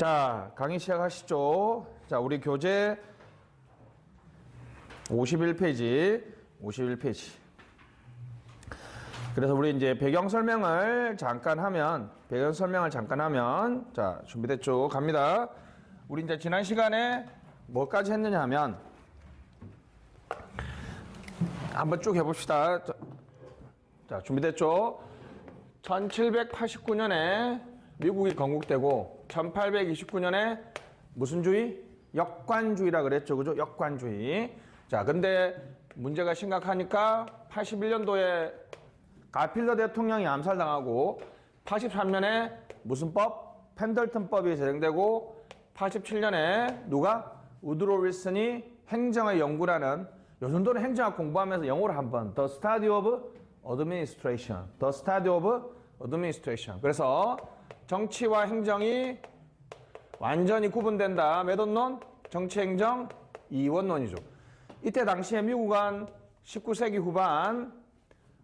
자, 강의 시작하시죠. 자, 우리 교재 51페이지. 그래서 우리 이제 배경 설명을 잠깐 하면, 자, 준비됐죠? 갑니다. 우리 이제 지난 시간에 뭐까지 했느냐 하면, 한번 쭉 해봅시다. 자, 준비됐죠? 1789년에 미국이 건국되고 1829년에 무슨 주의? 역관주의라 그랬죠. 그죠? 역관주의. 자, 근데 문제가 심각하니까 81년도에 가필더 대통령이 암살당하고 83년에 무슨 법? 펜들턴법이 제정되고 87년에 누가? 우드로 윌슨이 행정의 연구라는 요 정도는 행정학 공부하면서 영어로 한번 The Study of Administration. The Study of Administration. 그래서 정치와 행정이 완전히 구분된다. 매돈론, 정치행정, 이원론이죠. 이때 당시에 미국은 19세기 후반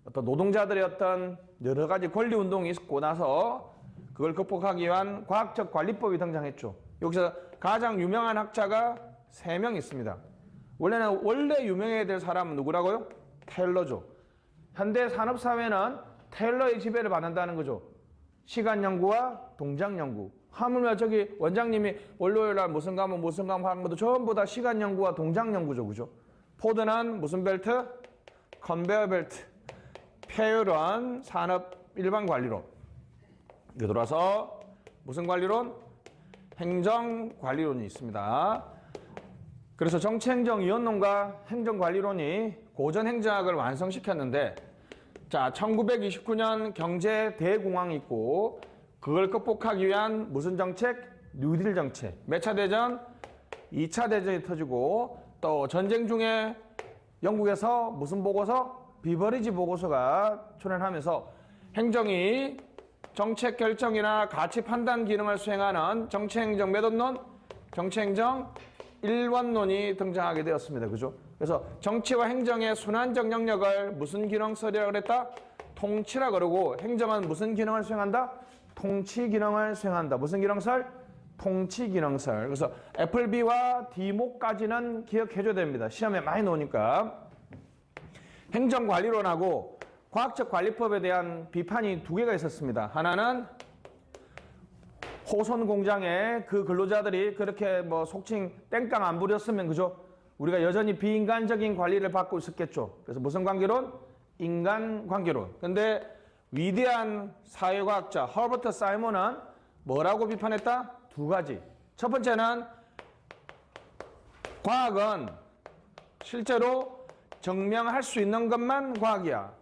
어떤 노동자들의 어떤 여러 가지 권리 운동이 있고 나서 그걸 극복하기 위한 과학적 관리법이 등장했죠. 여기서 가장 유명한 학자가 3명 있습니다. 원래 유명해야 될 사람은 누구라고요? 테일러죠. 현대 산업사회는 테일러의 지배를 받는다는 거죠. 시간 연구와 동작 연구. 하물며 저기 원장님이 월요일날 무슨 과목 하는 것도 전부 다 시간 연구와 동작 연구죠. 그죠? 포드는 무슨 벨트? 컨베어 벨트. 페율은 산업 일반 관리론. 돌아서 무슨 관리론? 행정 관리론이 있습니다. 그래서 정치행정이원론과 행정관리론이 고전행정학을 완성시켰는데, 자, 1929년 경제 대공황이 있고 그걸 극복하기 위한 무슨 정책? 뉴딜 정책. 몇 차 대전? 2차 대전이 터지고 또 전쟁 중에 영국에서 무슨 보고서? 비버리지 보고서가 출현하면서 행정이 정책 결정이나 가치 판단 기능을 수행하는 정치행정 매듭론, 정치행정 일원론이 등장하게 되었습니다. 그죠? 그래서 정치와 행정의 순환적 영역을 무슨 기능설이라고 그랬다? 통치라 그러고, 행정은 무슨 기능을 수행한다? 통치 기능을 수행한다. 무슨 기능설? 통치 기능설. 그래서 애플비와 디모까지는 기억해줘야 됩니다. 시험에 많이 나오니까. 행정관리론하고 과학적 관리법에 대한 비판이 2개가 있었습니다. 하나는 호선 공장에 그 근로자들이 그렇게 뭐 속칭 땡깡 안 부렸으면, 그죠? 우리가 여전히 비인간적인 관리를 받고 있었겠죠. 그래서 무슨 관계론? 인간관계론. 근데 위대한 사회과학자 허버트 사이먼은 뭐라고 비판했다? 2가지. 첫 번째는 과학은 실제로 증명할 수 있는 것만 과학이야.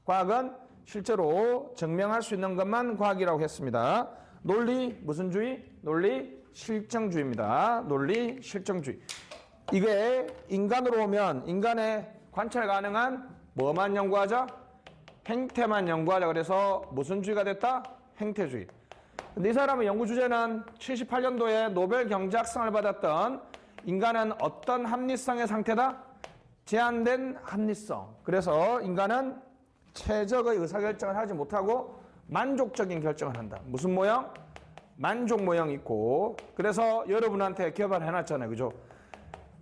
과학은 실제로 증명할 수 있는 것만 과학이라고 했습니다. 논리 무슨 주의? 논리 실정주의입니다. 논리 실정주의. 이게 인간으로 오면 인간의 관찰 가능한 뭐만 연구하자? 행태만 연구하자. 그래서 무슨 주의가 됐다? 행태주의. 근데 이 사람의 연구 주제는 78년도에 노벨 경제학상을 받았던 인간은 어떤 합리성의 상태다? 제한된 합리성. 그래서 인간은 최적의 의사결정을 하지 못하고 만족적인 결정을 한다. 무슨 모형? 만족 모형이 있고, 그래서 여러분한테 개발을 해놨잖아요. 그죠?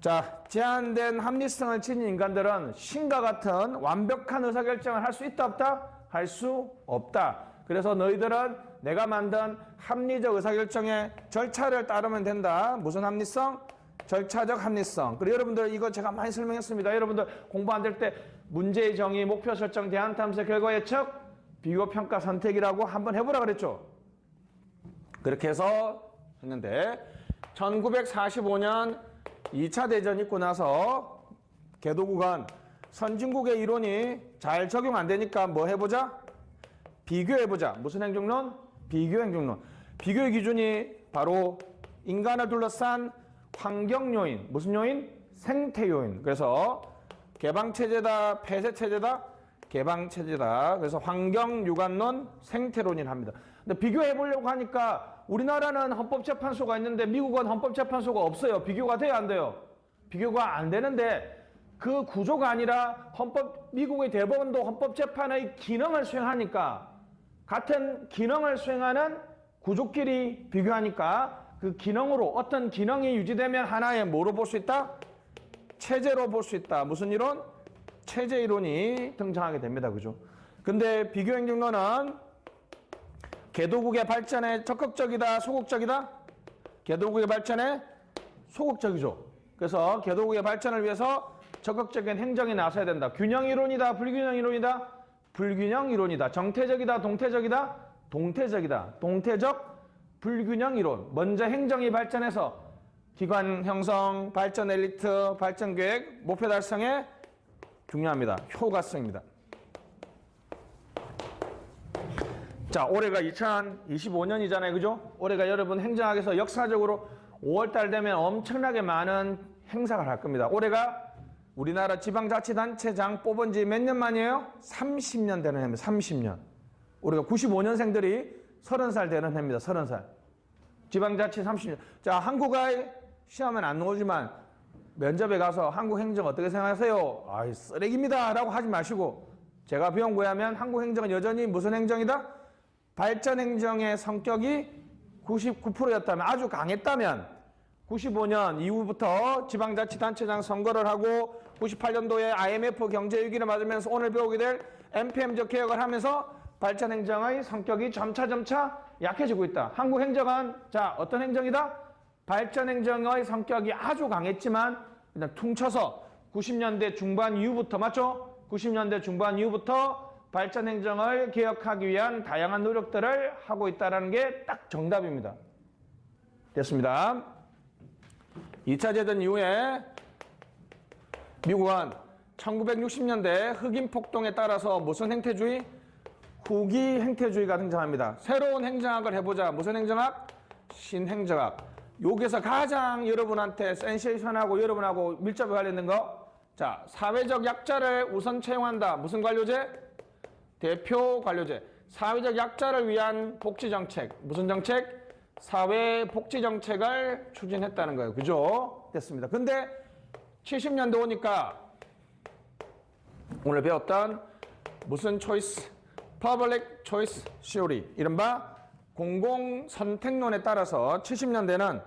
자, 제한된 합리성을 지닌 인간들은 신과 같은 완벽한 의사결정을 할 수 있다 없다? 할 수 없다. 그래서 너희들은 내가 만든 합리적 의사결정의 절차를 따르면 된다. 무슨 합리성? 절차적 합리성. 그리고 여러분들 이거 제가 많이 설명했습니다. 여러분들 공부 안 될 때 문제의 정의, 목표 설정, 대안 탐색, 결과 예측, 비교, 평가, 선택이라고 한번 해보라 그랬죠. 그렇게 해서 했는데 1945년 2차 대전이 있고 나서 개도국은 선진국의 이론이 잘 적용 안 되니까 뭐 해보자? 비교해보자. 무슨 행정론? 비교행정론. 비교의 기준이 바로 인간을 둘러싼 환경요인. 무슨 요인? 생태요인. 그래서 개방체제다, 폐쇄체제다? 개방체제다. 그래서 환경유관론, 생태론이라 합니다. 근데 비교해보려고 하니까 우리나라는 헌법재판소가 있는데 미국은 헌법재판소가 없어요. 비교가 돼요, 안 돼요? 비교가 안 되는데 그 구조가 아니라 미국의 대법원도 헌법재판의 기능을 수행하니까 같은 기능을 수행하는 구조끼리 비교하니까 그 기능으로 어떤 기능이 유지되면 하나의 뭐로 볼 수 있다? 체제로 볼 수 있다. 무슨 이론? 체제 이론이 등장하게 됩니다. 그죠? 근데 비교행정론은 개도국의 발전에 적극적이다, 소극적이다? 개도국의 발전에 소극적이죠. 그래서 개도국의 발전을 위해서 적극적인 행정이 나서야 된다. 균형 이론이다, 불균형 이론이다? 불균형 이론이다. 정태적이다, 동태적이다? 동태적이다. 동태적 불균형 이론. 먼저 행정이 발전해서 기관 형성, 발전 엘리트, 발전 계획, 목표 달성에 중요합니다. 효과성입니다. 자, 올해가 2025년이잖아요. 그죠? 올해가 여러분 행정학에서 역사적으로 5월달 되면 엄청나게 많은 행사를 할 겁니다. 올해가 우리나라 지방자치단체장 뽑은 지 몇 년 만이에요? 30년 되는 해입니다. 30년. 우리가 95년생들이 30살 되는 해입니다. 30살. 지방자치 30년. 자, 한국의 시험은 안 나오지만 면접에 가서 한국 행정 어떻게 생각하세요? 아이, 쓰레기입니다. 라고 하지 마시고 제가 배운 거에 하면 한국 행정은 여전히 무슨 행정이다? 발전 행정의 성격이 99%였다면, 아주 강했다면 95년 이후부터 지방자치단체장 선거를 하고 98년도에 IMF 경제위기를 맞으면서 오늘 배우게 될 NPM적 개혁을 하면서 발전 행정의 성격이 점차 약해지고 있다. 한국 행정은 자, 어떤 행정이다? 발전 행정의 성격이 아주 강했지만 일단 퉁쳐서 90년대 중반 이후부터, 맞죠? 90년대 중반 이후부터 발전 행정을 개혁하기 위한 다양한 노력들을 하고 있다는 게 딱 정답입니다. 됐습니다. 2차 대전 이후에 미국은 1960년대 흑인 폭동에 따라서 무슨 행태주의? 후기 행태주의가 등장합니다. 새로운 행정학을 해보자. 무슨 행정학? 신행정학. 여기서 가장 여러분한테 센세이션하고 여러분하고 밀접하게 관련된 거. 자, 사회적 약자를 우선 채용한다. 무슨 관료제? 대표 관료제. 사회적 약자를 위한 복지정책. 무슨 정책? 사회복지정책을 추진했다는 거예요. 그죠? 됐습니다. 근데 70년대 오니까 오늘 배웠던 무슨 초이스? Public Choice Theory. 이른바 공공선택론에 따라서 70년대는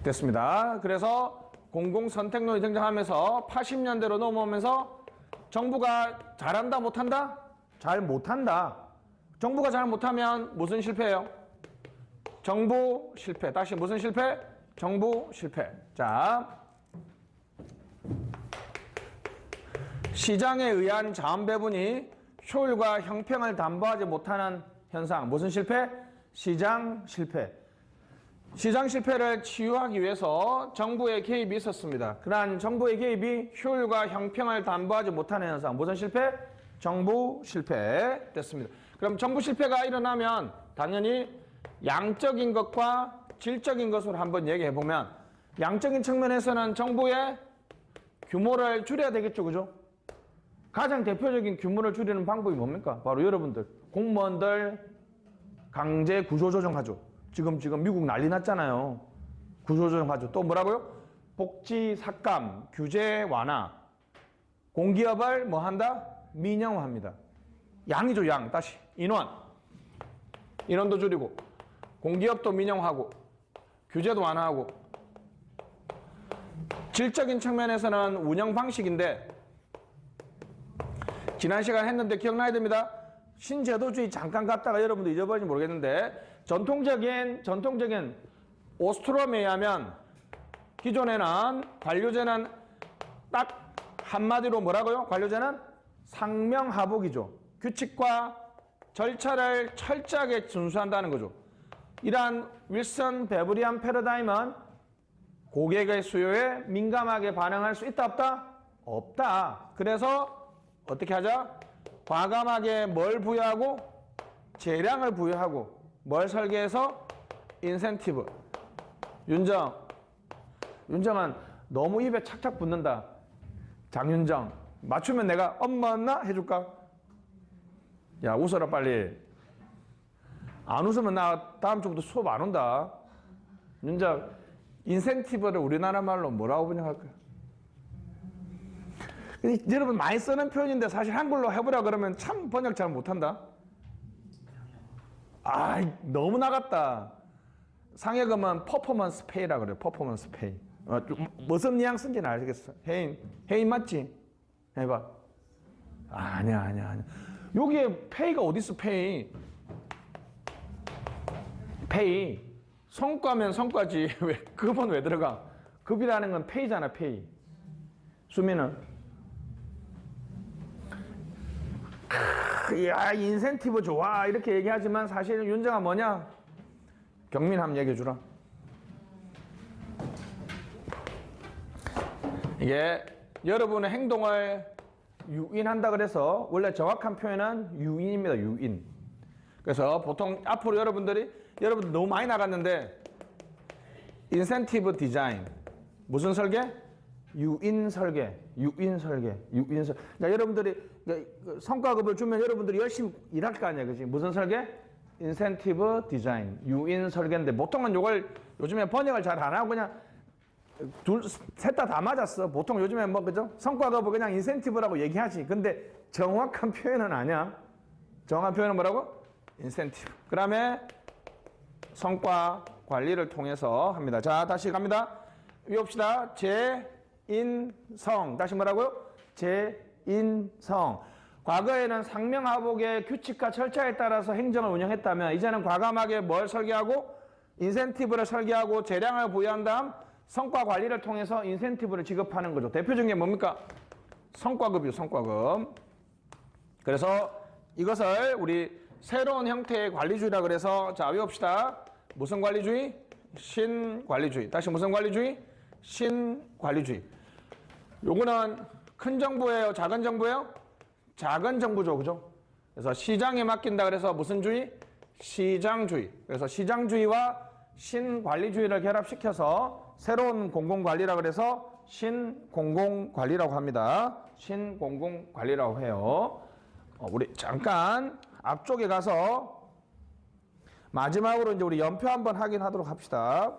됐습니다. 그래서 공공선택론이 등장하면서 80년대로 넘어오면서 정부가 잘한다 못한다? 잘 못한다. 정부가 잘 못하면 무슨 실패예요? 정부 실패. 다시 무슨 실패? 정부 실패. 자, 시장에 의한 자원 배분이 효율과 형평을 담보하지 못하는 현상. 무슨 실패? 시장 실패. 시장 실패를 치유하기 위해서 정부의 개입이 있었습니다. 그러한 정부의 개입이 효율과 형평을 담보하지 못하는 현상. 무슨 실패? 정부 실패. 됐습니다. 그럼 정부 실패가 일어나면 당연히 양적인 것과 질적인 것으로 한번 얘기해 보면, 양적인 측면에서는 정부의 규모를 줄여야 되겠죠. 그죠? 가장 대표적인 규모를 줄이는 방법이 뭡니까? 바로 여러분들 공무원들 강제 구조조정하죠. 지금 미국 난리 났잖아요. 구조조정하죠. 또 뭐라고요? 복지 삭감, 규제 완화. 공기업을 뭐 한다? 민영화합니다. 양이죠, 양. 다시 인원도 줄이고 공기업도 민영화하고 규제도 완화하고. 질적인 측면에서는 운영 방식인데 지난 시간에 했는데 기억나야 됩니다. 신제도주의 잠깐 갔다가 여러분도 잊어버린지 모르겠는데 전통적인 오스트롬에 의하면 기존에는 관료제는 딱 한마디로 뭐라고요? 관료제는 상명하복이죠. 규칙과 절차를 철저하게 준수한다는 거죠. 이러한 윌슨 베브리안 패러다임은 고객의 수요에 민감하게 반응할 수 있다 없다? 없다. 그래서 어떻게 하자? 과감하게 뭘 부여하고? 재량을 부여하고. 뭘 설계해서? 인센티브. 윤정은 너무 입에 착착 붙는다. 장윤정, 맞추면 내가 엄마 해줄까? 야, 웃어라 빨리. 안 웃으면 나 다음 주부터 수업 안 온다. 윤정, 인센티브를 우리나라 말로 뭐라고 번역할까요? 여러분 많이 쓰는 표현인데 사실 한글로 해보라 그러면 참 번역 잘 못한다. 너무 나갔다. 상여금은 퍼포먼스 페이라 그래요. 퍼포먼스 페이. 무슨 뉘앙스인지는 알겠어. 해인 맞지? 해봐. 아니야. 여기에 페이가 어디 있어? 페이. 성과면 성과지. 왜 급은 왜 들어가? 급이라는 건 페이잖아. 페이. 수민은 야 인센티브 좋아 이렇게 얘기하지만 사실 윤정아 뭐냐? 경민 한번 얘기해 주라. 이게 여러분의 행동을 유인한다 그래서 원래 정확한 표현은 유인입니다. 유인. 그래서 보통 앞으로 여러분들 너무 많이 나갔는데 인센티브 디자인 무슨 설계? 유인 설계. 자, 여러분들이 성과급을 주면 여러분들이 열심히 일할 거 아니야, 그지? 무슨 설계? 인센티브 디자인, 유인 설계인데 보통은 이걸 요즘에 번역을 잘 안 하고 그냥 셋 다 맞았어. 보통 요즘에 그죠? 성과급을 그냥 인센티브라고 얘기하지. 근데 정확한 표현은 아니야. 정확한 표현은 뭐라고? 인센티브. 그다음에 성과 관리를 통해서 합니다. 자, 다시 갑니다. 외웁시다. 인성. 다시 뭐라고요? 인성. 과거에는 상명하복의 규칙과 절차에 따라서 행정을 운영했다면 이제는 과감하게 뭘 설계하고 인센티브를 설계하고 재량을 부여한 다음 성과 관리를 통해서 인센티브를 지급하는 거죠. 대표적인 게 뭡니까? 성과급이요. 성과급. 그래서 이것을 우리 새로운 형태의 관리주의라 그래서 자 외웁시다. 무슨 관리주의? 신관리주의. 다시 무슨 관리주의? 신관리주의. 요거는 큰 정부예요? 작은 정부예요? 작은 정부죠. 그죠? 그래서 시장에 맡긴다 그래서 무슨 주의? 시장주의. 그래서 시장주의와 신관리주의를 결합시켜서 새로운 공공관리라 그래서 신공공관리라고 합니다. 신공공관리라고 해요. 우리 잠깐 앞쪽에 가서 마지막으로 이제 우리 연표 한번 확인하도록 합시다.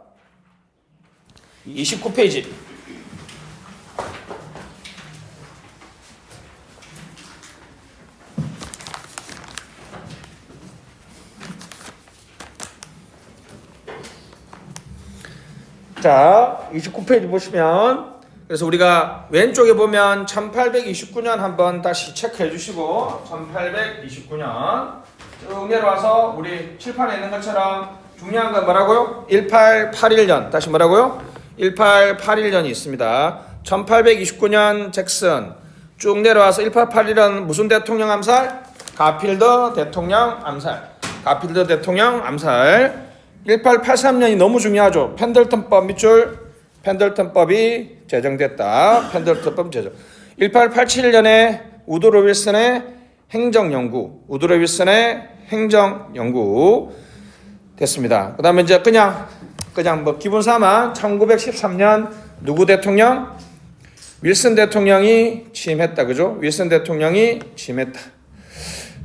29페이지. 자, 29페이지 보시면 그래서 우리가 왼쪽에 보면 1829년 한번 다시 체크해 주시고 1829년 쭉 내려와서 우리 칠판에 있는 것처럼 중요한 건 뭐라고요? 1881년. 다시 뭐라고요? 1881년이 있습니다. 1829년 잭슨 쭉 내려와서 1881년 무슨 대통령 암살? 가필더 대통령 암살. 가필더 대통령 암살. 1883년이 너무 중요하죠. 펜들턴법 밑줄. 펜들턴법이 제정됐다. 펜들턴법 제정. 1887년에 우드로 윌슨의 행정연구. 우드로 윌슨의 행정연구 됐습니다. 그 다음에 이제 그냥 뭐 기본 삼아 1913년 누구 대통령? 윌슨 대통령이 취임했다. 그죠? 윌슨 대통령이 취임했다.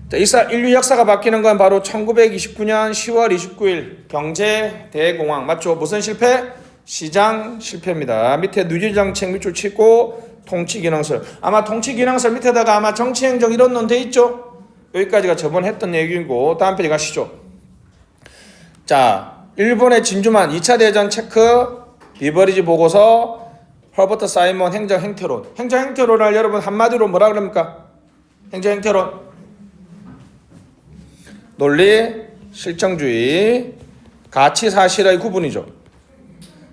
자, 인류 역사가 바뀌는 건 바로 1929년 10월 29일 경제 대공황. 맞죠? 무슨 실패? 시장 실패입니다. 밑에 뉴딜 정책 밑줄 치고 통치기능설. 아마 통치기능설 밑에다가 아마 정치행정 이런 논 돼 있죠? 여기까지가 저번에 했던 얘기고 다음 페이지 가시죠. 자, 일본의 진주만 2차 대전 체크 비버리지 보고서 허버트 사이먼 행정 행태론. 행정 행태론을 여러분 한마디로 뭐라 그럽니까? 행정 행태론. 논리, 실정주의, 가치 사실의 구분이죠.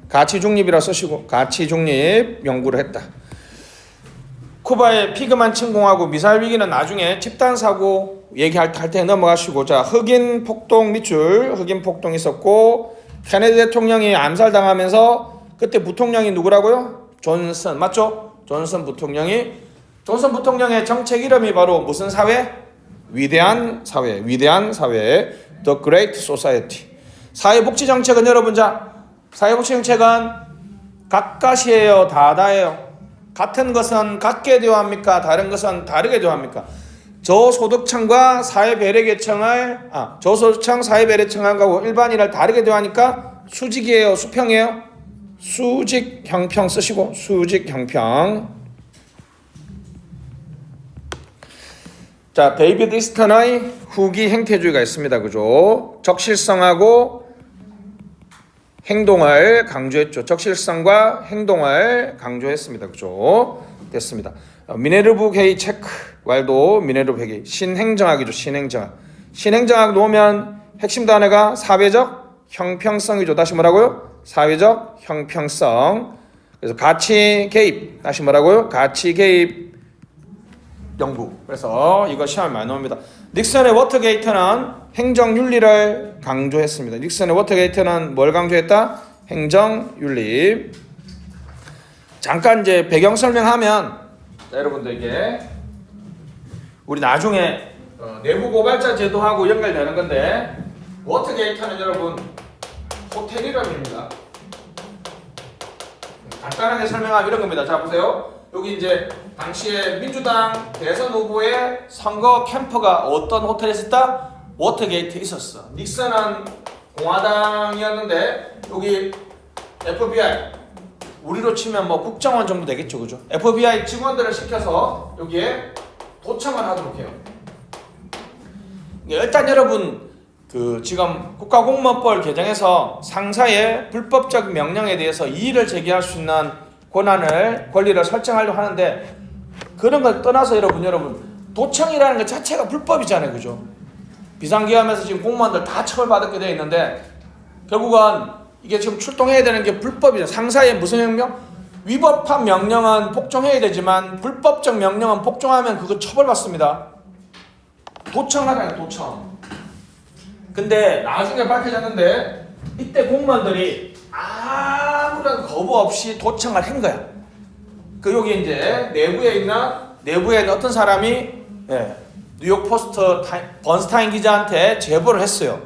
가치 중립이라 쓰시고 가치 중립 연구를 했다. 쿠바의 피그만 침공하고 미사일 위기는 나중에 집단 사고 얘기할 때 넘어가시고 자 흑인 폭동 밑줄 흑인 폭동 있었고 케네디 대통령이 암살당하면서 그때 부통령이 누구라고요? 존슨 맞죠? 존슨 부통령의 정책 이름이 바로 무슨 사회? 위대한 사회 The Great Society. 사회복지 정책은 여러분 자 사회복지 정책은 각각이에요 다다예요. 같은 것은 같게 대우합니까? 다른 것은 다르게 대우합니까? 저소득층과 사회배려계층을 저소득층 사회배려층하고 일반인을 다르게 대우하니까 수직이에요 수평이에요? 수직 형평 쓰시고 수직 형평. 자, 데이비드 이스턴의 후기 행태주의가 있습니다. 그죠? 적실성하고 행동을 강조했죠. 적실성과 행동을 강조했습니다. 그죠? 됐습니다. 미네르브 게이 체크 왈도 미네르브 회기 신행정학이죠. 신행정학 놓으면 핵심 단어가 사회적 형평성이죠. 다시 뭐라고요? 사회적 형평성. 그래서 가치 개입. 다시 뭐라고요? 가치 개입 연구. 그래서 이거 시험에 많이 나옵니다. 닉슨의 워터게이트는 행정윤리를 강조했습니다. 닉슨의 워터게이트는 뭘 강조했다? 행정윤리. 잠깐 이제 배경 설명하면 자, 여러분들에게 우리 나중에 내부 고발자 제도하고 연결되는 건데 워터게이트는 여러분 호텔 이름입니다. 간단하게 설명하면 이런 겁니다. 자 보세요. 여기 이제 당시에 민주당 대선 후보의 선거 캠프가 어떤 호텔에 있었다? 워터게이트에 있었어. 닉슨은 공화당이었는데 여기 FBI 우리로 치면 뭐 국정원 정도 되겠죠, 그죠? FBI 직원들을 시켜서 여기에 도청을 하도록 해요. 일단 여러분 그 지금 국가공무원법 개정에서 상사의 불법적 명령에 대해서 이의를 제기할 수 있는 권리를 설정하려고 하는데 그런 걸 떠나서 여러분 도청이라는 것 자체가 불법이잖아요, 그죠? 비상계엄에서 지금 공무원들 다 처벌받게 되어 있는데 결국은 이게 지금 출동해야 되는 게 불법이죠. 상사의 무슨 명령? 위법한 명령은 복종해야 되지만 불법적 명령은 복종하면 그거 처벌받습니다. 도청하잖아요, 도청. 근데 나중에 밝혀졌는데 이때 공무원들이 아무런 거부 없이 도청을 한 거야. 그 여기 이제 내부에 있는 어떤 사람이 뉴욕 포스트 번스타인 기자한테 제보를 했어요.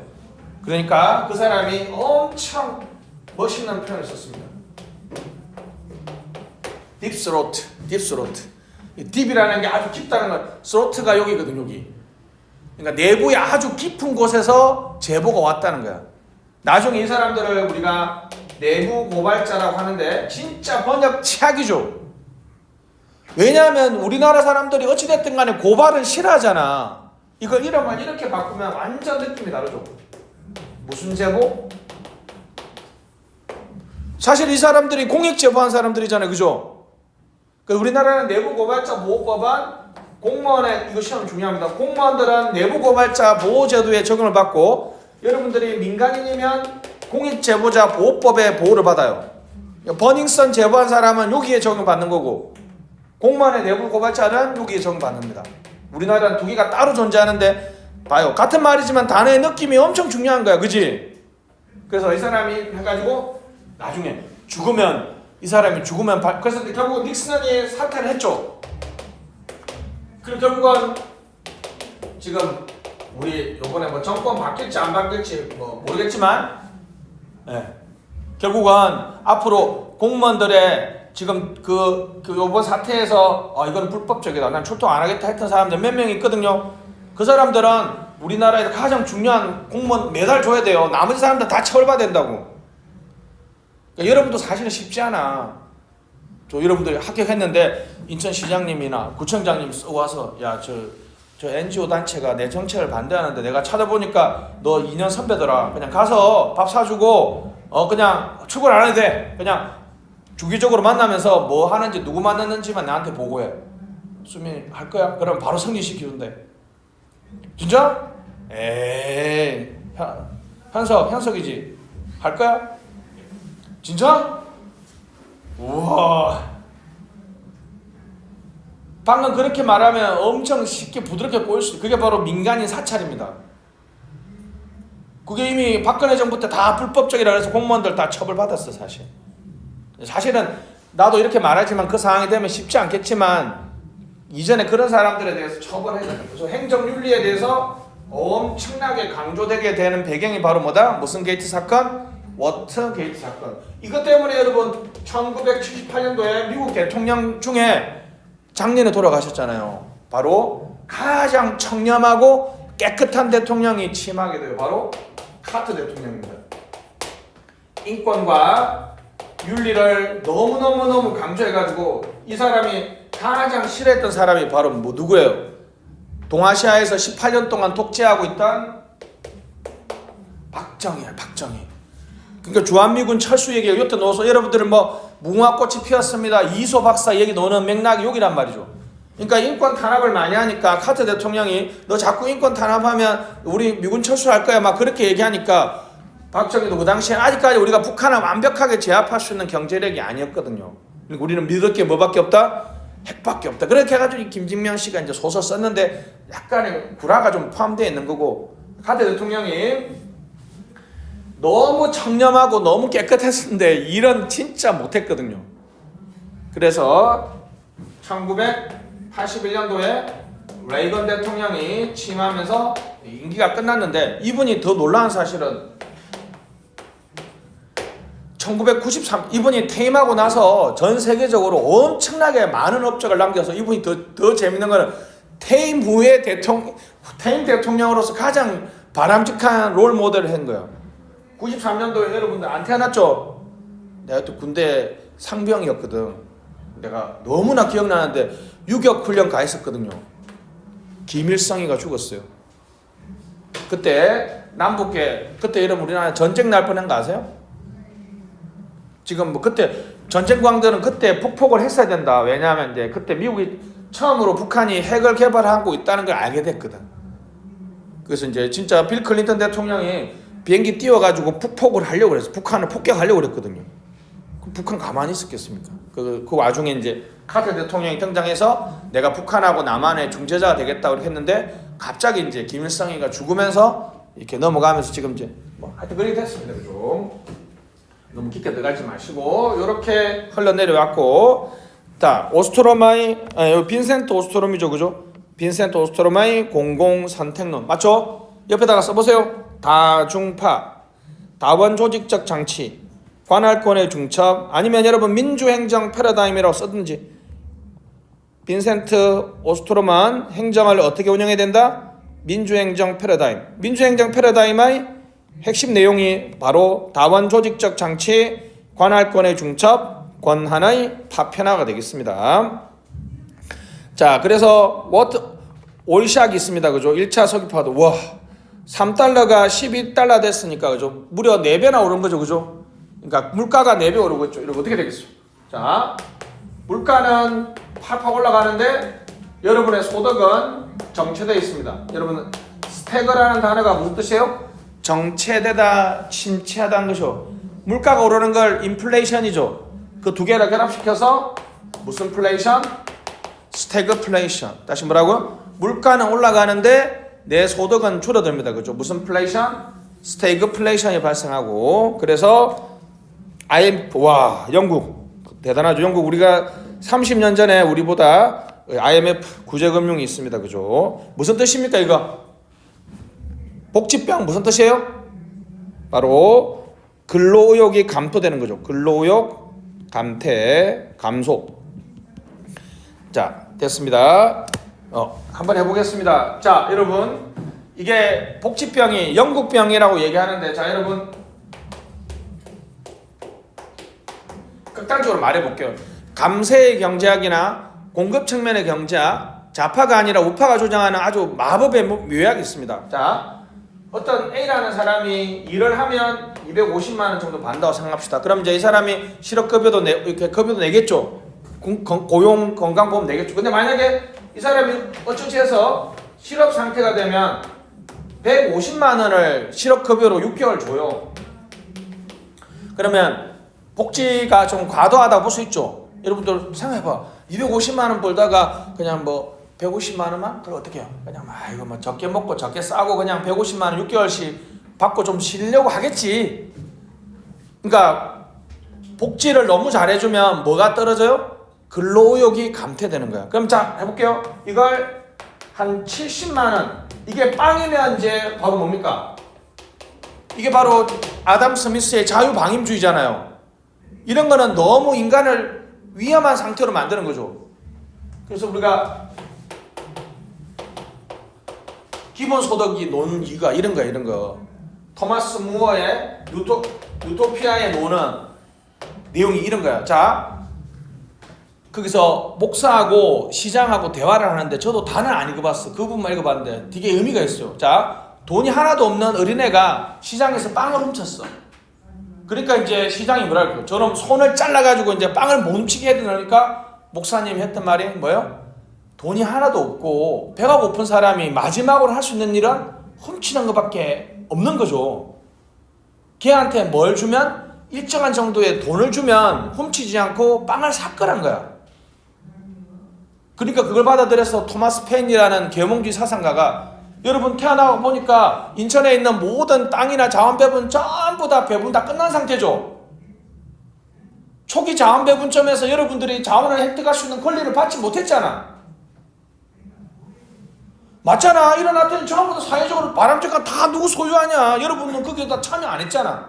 그러니까 그 사람이 엄청 멋있는 표현을 썼습니다. 딥스로트. 딥이라는 게 아주 깊다는 건 스로트가 여기거든, 여기. 그러니까 내부에 아주 깊은 곳에서 제보가 왔다는 거야. 나중에 이 사람들을 우리가 내부 고발자라고 하는데 진짜 번역 최악이죠. 왜냐하면 우리나라 사람들이 어찌됐든 간에 고발은 싫어하잖아. 이걸 이름을 이렇게 바꾸면 완전 느낌이 다르죠. 무슨 제보? 사실 이 사람들이 공익 제보한 사람들이잖아요, 그죠? 우리나라는 내부 고발자 보호법은 공무원의 이거 시험 중요합니다. 공무원들은 내부 고발자 보호 제도에 적용을 받고 여러분들이 민간인이면 공익 제보자 보호법의 보호를 받아요. 버닝썬 제보한 사람은 여기에 적용받는 거고 공무원의 내부 고발자는 여기에 적용받습니다. 우리나라는 두 개가 따로 존재하는데 봐요. 같은 말이지만 단어의 느낌이 엄청 중요한 거야, 그지? 그래서 이 사람이 해가지고 나중에 이 사람이 죽으면 그래서 결국 닉슨이 사퇴를 했죠. 그리고 결국은 지금 우리 요번에 뭐 정권 바뀔지 안 바뀔지 뭐 모르겠지만 결국은 앞으로 공무원들의 지금 그 요번 사태에서 이건 불법적이다, 난 출동 안 하겠다 했던 사람들 몇 명 있거든요. 그 사람들은 우리나라에서 가장 중요한 공무원 매달 줘야 돼요. 나머지 사람들 다 처벌받아야 된다고. 그러니까 여러분도 사실은 쉽지 않아. 여러분들이 합격했는데 인천시장님이나 구청장님이 쓰고 와서 저 NGO 단체가 내 정책을 반대하는데 내가 찾아보니까 너 2년 선배더라. 그냥 가서 밥 사주고 그냥 출근 안 해도 돼. 그냥 주기적으로 만나면서 뭐 하는지 누구 만났는지만 나한테 보고해. 수민이 할 거야? 그럼 바로 승진시키는데. 진짜? 에이 현석이지? 할 거야? 진짜? 우와. 방금 그렇게 말하면 엄청 쉽게 부드럽게 보일 수 있어요. 그게 바로 민간인 사찰입니다. 그게 이미 박근혜 정부 때 다 불법적이라 해서 공무원들 다 처벌받았어. 사실은 나도 이렇게 말하지만 그 상황이 되면 쉽지 않겠지만 이전에 그런 사람들에 대해서 처벌해야 된다. 그래서 행정윤리에 대해서 엄청나게 강조되게 되는 배경이 바로 뭐다? 무슨 게이트 사건? 워터게이트 사건. 이것 때문에 여러분 1978년도에 미국 대통령 중에 작년에 돌아가셨잖아요. 바로 가장 청렴하고 깨끗한 대통령이 취임하게 돼요. 바로 카터 대통령입니다. 인권과 윤리를 너무너무 강조해가지고 이 사람이 가장 싫어했던 사람이 바로 누구예요? 동아시아에서 18년 동안 독재하고 있던 박정희야, 박정희. 그러니까 주한미군 철수 얘기가 여기다 넣어서 여러분들은 뭐 무궁화꽃이 피었습니다. 이소 박사 얘기 넣는 맥락이 여기란 말이죠. 그러니까 인권 탄압을 많이 하니까 카터 대통령이 너 자꾸 인권 탄압하면 우리 미군 철수할 거야 막 그렇게 얘기하니까 박정희도 그 당시에 아직까지 우리가 북한을 완벽하게 제압할 수 있는 경제력이 아니었거든요. 그러니까 우리는 믿을 게 뭐밖에 없다? 핵밖에 없다. 그렇게 해가지고 김진명 씨가 이제 소설 썼는데 약간의 구라가 좀 포함되어 있는 거고 카터 대통령이 너무 청렴하고 너무 깨끗했는데 일은 진짜 못했거든요. 그래서 1981년도에 레이건 대통령이 취임하면서 임기가 끝났는데 이분이 더 놀라운 사실은 1993 이분이 퇴임하고 나서 전 세계적으로 엄청나게 많은 업적을 남겨서 이분이 더 재밌는 거는 퇴임 후에 퇴임 대통령으로서 가장 바람직한 롤 모델을 한 거예요. 93년도에 여러분들 안 태어났죠? 내가 또 군대 상병이었거든. 내가 너무나 기억나는데 유격 훈련 가 있었거든요. 김일성이가 죽었어요. 그때 남북에 그때 여러분 우리나라 전쟁 날 뻔한 거 아세요? 지금 뭐 그때 전쟁 광대는 그때 북폭을 했어야 된다. 왜냐하면 이제 그때 미국이 처음으로 북한이 핵을 개발하고 있다는 걸 알게 됐거든. 그래서 이제 진짜 빌 클린턴 대통령이 비행기 띄워가지고 북폭을 하려고 그랬어. 북한을 폭격하려고 그랬거든요. 그럼 북한 가만히 있었겠습니까? 그 와중에 이제 카터 대통령이 등장해서 내가 북한하고 남한의 중재자가 되겠다고 이렇게 했는데 갑자기 이제 김일성이가 죽으면서 이렇게 넘어가면서 지금 이제 뭐 하여튼 그렇게 됐습니다. 그죠? 너무 깊게 들어가지 마시고 이렇게 흘러내려왔고 자 빈센트 오스트롬이죠. 그죠? 빈센트 오스트롬의 공공선택론 맞죠? 옆에다가 써보세요. 다중파, 다원조직적 장치, 관할권의 중첩 아니면 여러분 민주행정 패러다임이라고 쓰든지 빈센트 오스트롬은 행정을 어떻게 운영해야 된다? 민주행정 패러다임. 민주행정 패러다임의 핵심 내용이 바로 다원조직적 장치, 관할권의 중첩, 권한의 파편화가 되겠습니다. 자, 그래서 올샥이 있습니다. 그죠? 1차 석유파도 와 3달러가 12달러 됐으니까 그죠? 무려 4배나 오른 거죠. 그죠? 그러니까 물가가 4배 오르고 있죠. 이러면 어떻게 되겠어요? 자, 물가는 팍팍 올라가는데 여러분의 소득은 정체되어 있습니다. 여러분 스태그라는 단어가 무슨 뜻이에요? 정체되다, 침체하다는 것이죠. 물가가 오르는 걸 인플레이션이죠. 그 두 개를 결합시켜서 무슨 플레이션? 스태그플레이션. 다시 뭐라고요? 물가는 올라가는데 내 소득은 줄어듭니다. 그죠? 무슨 플레이션? 스태그플레이션이 발생하고 그래서 영국 대단하죠. 영국 우리가 30년 전에 우리보다 IMF 구제금융이 있습니다. 그죠? 무슨 뜻입니까 이거? 복지병 무슨 뜻이에요? 바로 근로의욕이 감소되는 거죠. 근로의욕 감퇴 감소. 자 됐습니다. 한번 해보겠습니다. 자 여러분 이게 복지병이 영국병이라고 얘기하는데 자 여러분 극단적으로 말해볼게요. 감세의 경제학이나 공급 측면의 경제학 좌파가 아니라 우파가 주장하는 아주 마법의 묘약이 있습니다. 자 어떤 A라는 사람이 일을 하면 250만 원 정도 받는다고 생각합시다. 그럼 이제 이 사람이 실업급여도 이렇게 급여도 내겠죠. 고용 건강보험 내겠죠. 근데 만약에 이 사람이 어쩌지 해서 실업 상태가 되면 150만 원을 실업급여로 6개월 줘요. 그러면 복지가 좀 과도하다고 볼 수 있죠. 여러분들 생각해봐. 250만 원 벌다가 그냥 뭐 150만 원만? 그럼 어떻게 해요? 그냥 이거 뭐 적게 먹고 적게 싸고 그냥 150만 원 6개월씩 받고 좀 쉬려고 하겠지. 그러니까 복지를 너무 잘해주면 뭐가 떨어져요? 근로의욕이 감퇴되는 거야. 그럼 자 해볼게요. 이걸 한 70만 원 이게 빵이면 이제 바로 뭡니까? 이게 바로 아담 스미스의 자유방임주의잖아요. 이런 거는 너무 인간을 위험한 상태로 만드는 거죠. 그래서 우리가 기본소득이 노는 이유가 이런 거야, 이런 거. 토마스 무어의 유토피아의 노는 내용이 이런 거야. 자, 거기서 목사하고 시장하고 대화를 하는데 저도 다는 안 읽어봤어. 그 부분만 읽어봤는데 되게 의미가 있어요. 자, 돈이 하나도 없는 어린애가 시장에서 빵을 훔쳤어. 그러니까 이제 시장이 뭐랄까요? 저놈 손을 잘라가지고 이제 빵을 못 훔치게 해야 되니까 목사님이 했던 말이 뭐예요? 돈이 하나도 없고 배가 고픈 사람이 마지막으로 할 수 있는 일은 훔치는 것밖에 없는 거죠. 걔한테 뭘 주면 일정한 정도의 돈을 주면 훔치지 않고 빵을 삭거란 거야. 그러니까 그걸 받아들여서 토마스 페인이라는 계몽주의 사상가가 여러분 태어나고 보니까 인천에 있는 모든 땅이나 자원 배분 전부 다 배분 다 끝난 상태죠. 초기 자원 배분점에서 여러분들이 자원을 획득할 수 있는 권리를 받지 못했잖아. 맞잖아. 일어났더니 전부 다 사회적으로 바람직한 다 누구 소유하냐. 여러분은 거기에 다 참여 안 했잖아.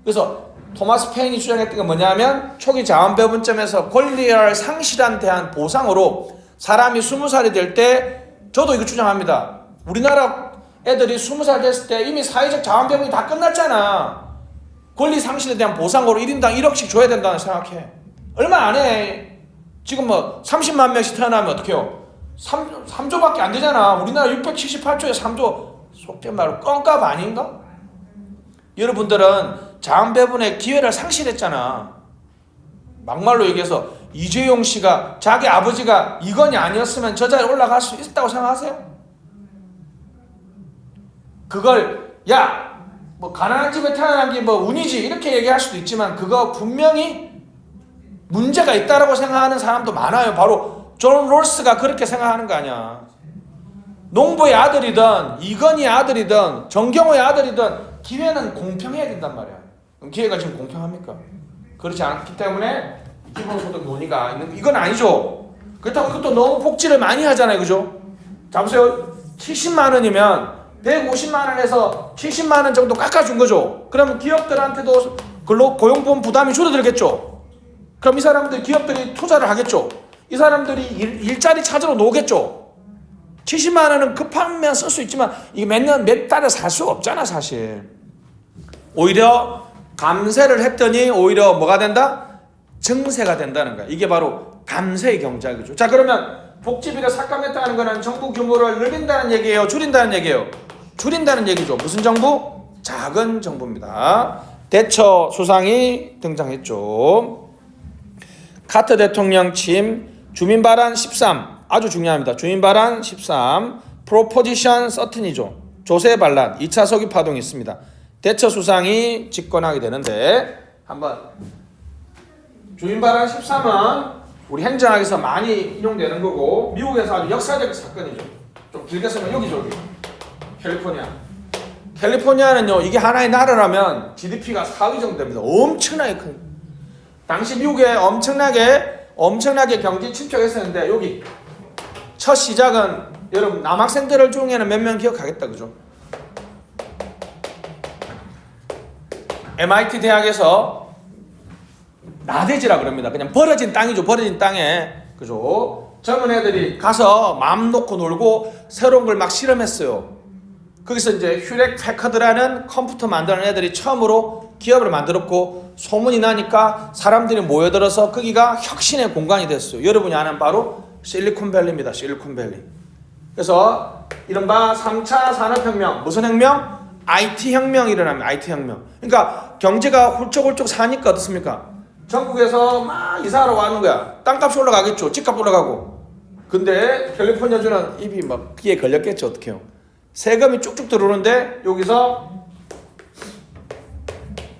그래서 토마스 페인이 주장했던 게 뭐냐면 초기 자원 배분점에서 권리를 상실한 대한 보상으로 사람이 20살이 될 때 저도 이거 주장합니다. 우리나라 애들이 20살 됐을 때 이미 사회적 자원 배분이 다 끝났잖아. 권리 상실에 대한 보상으로 1인당 1억씩 줘야 된다는 생각해. 얼마 안 해. 지금 뭐 30만 명씩 태어나면 어떡해요? 3조밖에 안 되잖아. 우리나라 678조에 3조 속된 말로 껌값 아닌가? 여러분들은 자원 배분의 기회를 상실했잖아. 막말로 얘기해서 이재용 씨가 자기 아버지가 이건이 아니었으면 저 자리에 올라갈 수 있다고 생각하세요? 그걸 뭐 가난한 집에 태어난 게 뭐 운이지 이렇게 얘기할 수도 있지만 그거 분명히 문제가 있다라고 생각하는 사람도 많아요. 바로 존 롤스가 그렇게 생각하는 거 아니야. 농부의 아들이든 이건희의 아들이든 정경호의 아들이든 기회는 공평해야 된단 말이야. 그럼 기회가 지금 공평합니까? 그렇지 않기 때문에 기본소득 논의가 있는 이건 아니죠. 그렇다고 이것도 너무 복지를 많이 하잖아요. 그죠? 자 보세요. 70만 원이면 150만 원에서 70만 원 정도 깎아준 거죠. 그러면 기업들한테도 고용보험 부담이 줄어들겠죠. 그럼 이 사람들 기업들이 투자를 하겠죠. 이 사람들이 일자리 찾으러 노겠죠. 70만 원은 급하면 쓸 수 있지만 이게 몇 달에 살 수가 없잖아 사실. 오히려 감세를 했더니 오히려 뭐가 된다? 증세가 된다는 거야. 이게 바로 감세의 경제학이죠. 자 그러면 복지비를 삭감했다는 거는 정부 규모를 늘린다는 얘기예요? 줄인다는 얘기예요? 줄인다는 얘기죠. 무슨 정부? 작은 정부입니다. 대처 수상이 등장했죠. 카터 대통령 취임 주민발안 13 아주 중요합니다. 주민발안 13 프로포지션 13이죠. 조세 반란 2차 석유 파동이 있습니다. 대처 수상이 집권하게 되는데 한번 주민발안 13은 우리 행정학에서 많이 인용되는 거고 미국에서 아주 역사적 사건이죠. 좀 길게 쓰면 여기죠. 여기. 캘리포니아는요 이게 하나의 나라라면 GDP가 4위 정도 됩니다. 엄청나게 큰. 당시 미국에 엄청나게 경제 침체했었는데 여기 첫 시작은 여러분 남학생들 중에는 몇 명 기억하겠다 그죠? MIT 대학에서 나대지라 그럽니다. 그냥 버려진 땅이죠. 버려진 땅에 그죠? 젊은 애들이 가서 마음 놓고 놀고 새로운 걸 막 실험했어요. 거기서 이제 휴렉 패커드라는 컴퓨터 만드는 애들이 처음으로 기업을 만들었고 소문이 나니까 사람들이 모여들어서 거기가 혁신의 공간이 됐어요. 여러분이 아는 바로 실리콘밸리입니다. 실리콘밸리. 그래서 이른바 3차 산업혁명 무슨 혁명? IT 혁명이 일어납니다. IT 혁명. 그러니까 경제가 훌쩍훌쩍 사니까 어떻습니까? 전국에서 막 이사하러 가는 거야. 땅값이 올라가겠죠. 집값 올라가고. 근데 캘리포니아주는 입이 막 귀에 걸렸겠죠. 어떡해요? 세금이 쭉쭉 들어오는데 여기서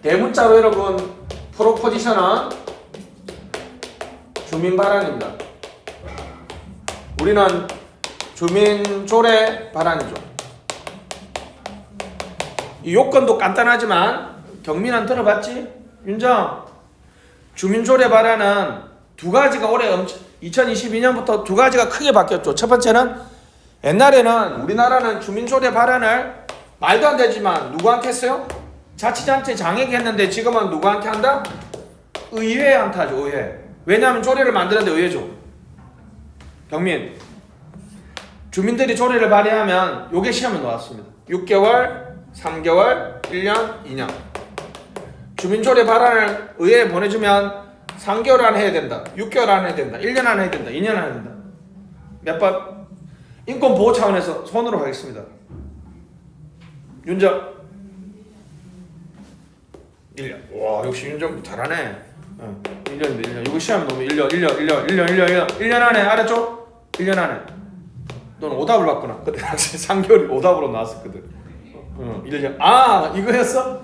대문자로 여러분 프로포지션은 주민발안입니다. 우리는 주민조례 발안이죠. 이 요건도 간단하지만 경민은 들어봤지? 윤정 주민조례 발안은 두 가지가 올해 2022년부터 두 가지가 크게 바뀌었죠. 첫 번째는 옛날에는 우리나라는 주민조례 발안을 말도 안 되지만 누구한테 했어요? 자치단체 장에게 했는데 지금은 누구한테 한다? 의회한테 하죠. 의회. 왜냐하면 조례를 만드는데 의회죠. 경민 주민들이 조례를 발의하면 요게 시험에 나왔습니다. 6개월, 3개월, 1년, 2년 주민조례 발안을 의회에 보내주면 3개월 안에 해야 된다. 6개월 안에 해야 된다. 1년 안에 해야 된다. 2년 안에 해야 된다. 몇 번? 인권 보호 차원에서 손으로 하겠습니다. 윤정 1년. 와, 역시 윤정 잘하네. 1년인데 1년. 이거 시험 너무 1년 안에 알았죠? 1년 안에. 너는 오답을 받구나. 그때 당시 3개월이 오답으로 나왔었거든. 1년. 아, 이거였어?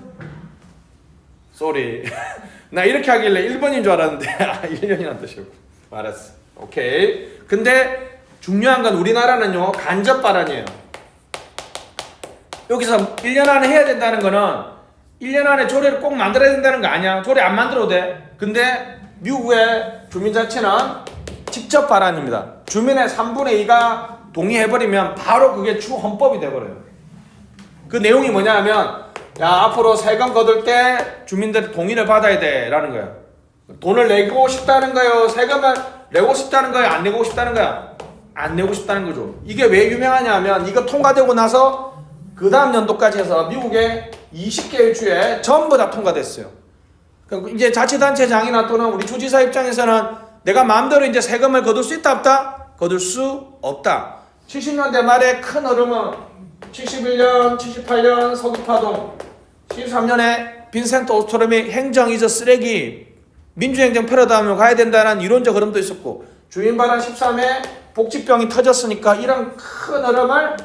쏘리. 나 이렇게 하길래 1번인 줄 알았는데 1년이란 뜻이고. 알았어. 오케이. 근데 중요한 건 우리나라는요, 간접 발언이에요. 여기서 1년 안에 해야 된다는 거는 1년 안에 조례를 꼭 만들어야 된다는 거 아니야. 조례 안 만들어도 돼. 근데 미국의 주민자치는 직접 발언입니다. 주민의 3분의 2가 동의해버리면 바로 그게 주 헌법이 돼버려요. 그 내용이 뭐냐면, 야, 앞으로 세금 거둘 때 주민들 동의를 받아야 돼 라는 거야. 돈을 내고 싶다는 거예요? 세금을 내고 싶다는 거예요? 안 내고 싶다는 거야? 안 내고 싶다는 거죠. 이게 왜 유명하냐면, 이거 통과되고 나서 그 다음 연도까지 해서 미국의 20개의 주에 전부 다 통과됐어요. 이제 자치단체장이나 또는 우리 주지사 입장에서는 내가 마음대로 이제 세금을 거둘 수 있다 없다? 거둘 수 없다. 70년대 말에 큰 흐름은 71년, 78년 서귀파동, 73년에 빈센트 오스트롬이 행정 이즈 쓰레기, 민주행정 패러다임으로 가야 된다는 이론적 흐름도 있었고, 주인발언 13회 복지병이 터졌으니까 이런 큰 흐름을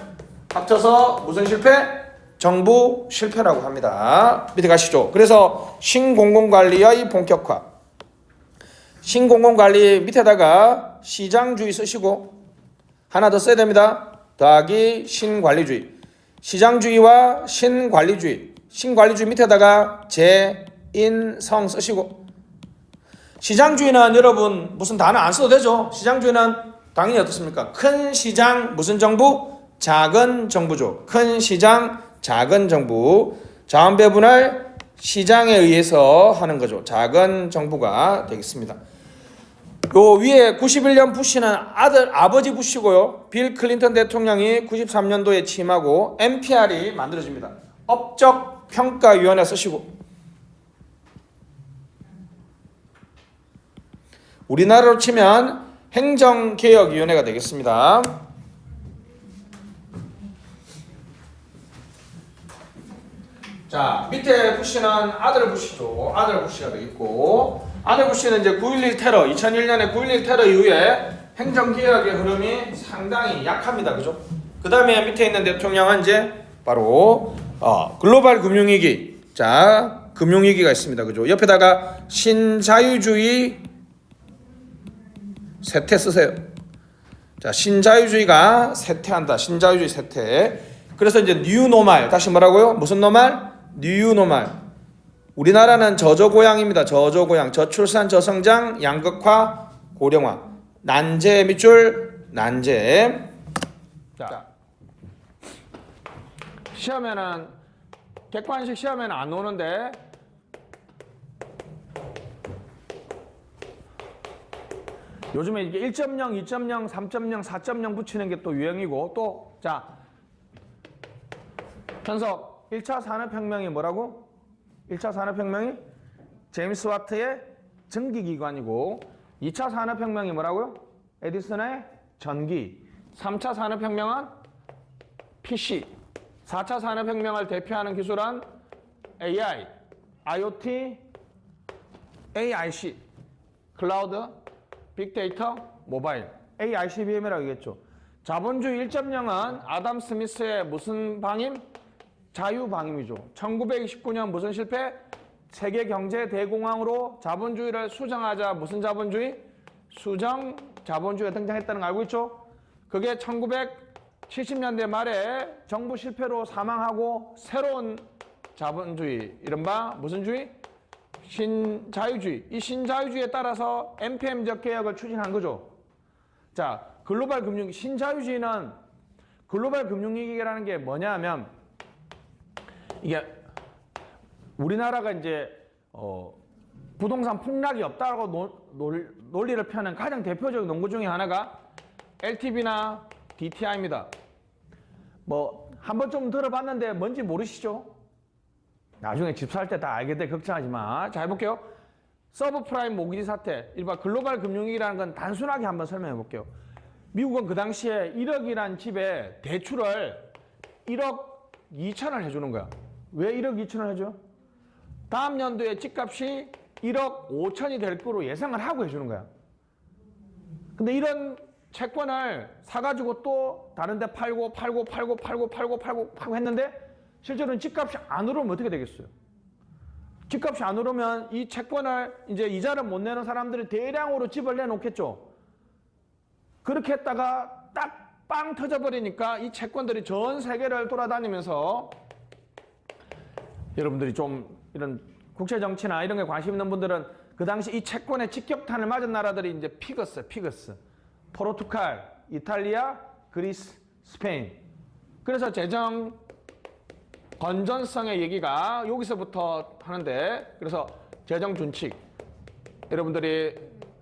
합쳐서 무슨 실패? 정부 실패라고 합니다. 밑에 가시죠. 그래서 신공공관리의 본격화. 신공공관리 밑에다가 시장주의 쓰시고 하나 더 써야 됩니다. 더하기 신관리주의. 시장주의와 신관리주의. 신관리주의 밑에다가 재인성 쓰시고. 시장주의는 여러분 무슨 단어 안 써도 되죠. 시장주의는 당연히 어떻습니까? 큰 시장 무슨 정부? 작은 정부죠. 큰 시장 작은 정부. 자원 배분을 시장에 의해서 하는 거죠. 작은 정부가 되겠습니다. 요 위에 91년 부시는 아버지 부시고요. 빌 클린턴 대통령이 93년도에 취임하고 NPR이 만들어집니다. 업적 평가위원회 쓰시고. 우리나라로 치면 행정개혁위원회가 되겠습니다. 자, 밑에 부시는 아들 부시죠. 아들 부시가 되겠고, 아들 부시는 이제 9.11 테러, 2001년에 9.11 테러 이후에 행정개혁의 흐름이 상당히 약합니다. 그죠? 그 다음에 밑에 있는 대통령은 이제 바로 글로벌 금융위기. 자, 금융위기가 있습니다. 그죠? 옆에다가 신자유주의 쇠퇴 쓰세요. 자, 신자유주의가 쇠퇴한다. 신자유주의 쇠퇴. 그래서 이제 뉴노말. 다시 뭐라고요? 무슨 노말? 뉴노말. 우리나라는 저조고양입니다. 저조고양. 저출산, 저성장, 양극화, 고령화. 난제 밑줄, 난제. 자, 시험에는 객관식 시험에는 안 오는데 요즘에 이게 1.0, 2.0, 3.0, 4.0 붙이는 게 또 유행이고, 또 자, 현석 1차 산업혁명이 뭐라고? 1차 산업혁명이 제임스 와트의 전기기관이고, 2차 산업혁명이 뭐라고요? 에디슨의 전기. 3차 산업혁명은 PC. 4차 산업혁명을 대표하는 기술은 AI, IoT, AIC, 클라우드, 빅데이터, 모바일. AICBM이라고 얘기했죠. 자본주의 1.0은 아담 스미스의 무슨 방임? 자유방임이죠. 1929년 무슨 실패? 세계경제대공황으로 자본주의를 수정하자. 무슨 자본주의? 수정 자본주의가 등장했다는 거 알고 있죠? 그게 1970년대 말에 정부 실패로 사망하고 새로운 자본주의, 이른바 무슨 주의? 신자유주의. 이 신자유주의에 따라서 NPM적 개혁을 추진한 거죠. 자, 글로벌 금융, 신자유주의는 글로벌 금융위기라는 게 뭐냐 하면, 이게 우리나라가 이제 부동산 폭락이 없다고 논리를 펴는 가장 대표적인 논구 중에 하나가 LTV나 DTI입니다. 뭐 한 번쯤 들어봤는데 뭔지 모르시죠? 나중에 집 살 때 다 알게 돼. 걱정하지 마. 자, 해볼게요. 서브프라임 모기지 사태, 일반 글로벌 금융위기라는 건 단순하게 한번 설명해 볼게요. 미국은 그 당시에 1억이란 집에 대출을 1억 2천을 해주는 거야. 왜 1억 2천을 해줘? 다음 연도에 집값이 1억 5천이 될 거로 예상을 하고 해주는 거야. 근데 이런 채권을 사가지고 또 다른 데 팔고 했는데 실제로는 집값이 안 오르면 어떻게 되겠어요? 집값이 안 오르면 이 채권을 이제 이자를 못 내는 사람들이 대량으로 집을 내놓겠죠. 그렇게 했다가 딱 빵 터져버리니까 이 채권들이 전 세계를 돌아다니면서 여러분들이 좀 이런 국제 정치나 이런 게 관심 있는 분들은 그 당시 이 채권에 직격탄을 맞은 나라들이 이제 피그스, 포르투갈, 이탈리아, 그리스, 스페인. 그래서 재정 건전성의 얘기가 여기서부터 하는데, 그래서 재정 준칙 여러분들이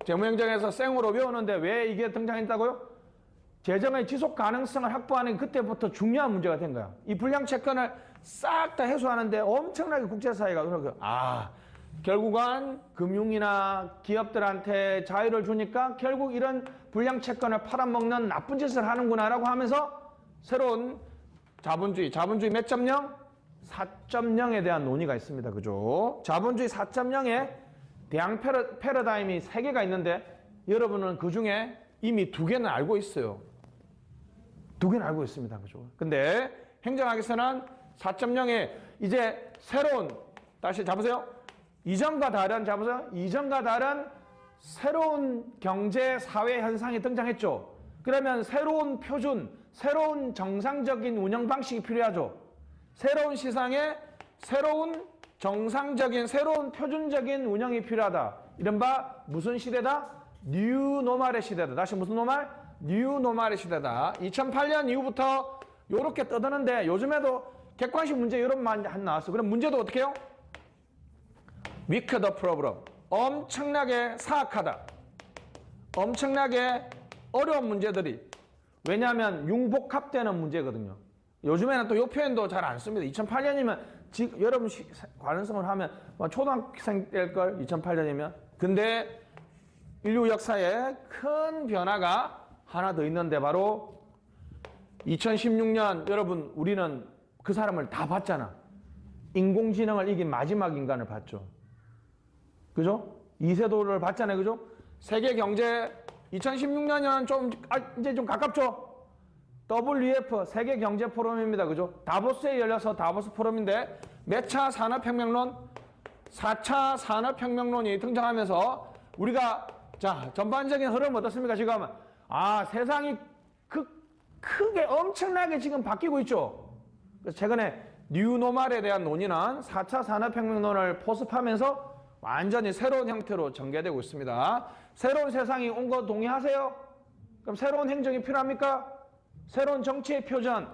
재무행정에서 생으로 외우는데 왜 이게 등장했다고요? 재정의 지속 가능성을 확보하는 그때부터 중요한 문제가 된 거야. 이 불량 채권을 싹 다 해소하는데 엄청나게 국제사회가 그러고, 결국은 금융이나 기업들한테 자유를 주니까 결국 이런 불량 채권을 팔아먹는 나쁜 짓을 하는구나라고 하면서 새로운 자본주의 몇 점 0? 4.0에 대한 논의가 있습니다. 그죠? 자본주의 4.0에 대항 패러다임이 3개가 있는데 여러분은 그 중에 이미 2개는 알고 있어요. 2개는 알고 있습니다. 그죠? 근데 행정학에서는 4.0에 이제 새로운, 다시 잡으세요. 이전과 다른 새로운 경제 사회 현상이 등장했죠. 그러면 새로운 표준, 새로운 정상적인 운영 방식이 필요하죠. 새로운 시장에 새로운 정상적인, 새로운 표준적인 운영이 필요하다. 이른바 무슨 시대다? 뉴 노멀의 시대다. 다시 무슨 노멀? 뉴 노멀의 시대다. 2008년 이후부터 이렇게 떠드는데 요즘에도 객관식 문제 여러 번 나왔어. 그럼 문제도 어떻게 해요? weak the problem. 엄청나게 사악하다. 엄청나게 어려운 문제들이. 왜냐하면 융복합되는 문제거든요. 요즘에는 또 이 표현도 잘 안 씁니다. 2008년이면 지금 여러분 관련성을 하면 초등학생 때일걸 2008년이면. 근데 인류 역사에 큰 변화가 하나 더 있는데 바로 2016년 여러분 우리는 그 사람을 다 봤잖아. 인공지능을 이긴 마지막 인간을 봤죠. 그죠? 이세돌을 봤잖아요. 그죠? 세계 경제 2016년이면 좀 이제 좀 가깝죠? WEF 세계 경제 포럼입니다. 그죠? 다보스에 열려서 다보스 포럼인데 몇 차 산업혁명론? 4차 산업혁명론이 등장하면서 우리가 자 전반적인 흐름 어떻습니까? 지금 세상이 크게 엄청나게 지금 바뀌고 있죠. 그래서 최근에 뉴노멀에 대한 논의는 4차 산업혁명론을 포섭하면서 완전히 새로운 형태로 전개되고 있습니다. 새로운 세상이 온 거 동의하세요? 그럼 새로운 행정이 필요합니까? 새로운 정치의 표준,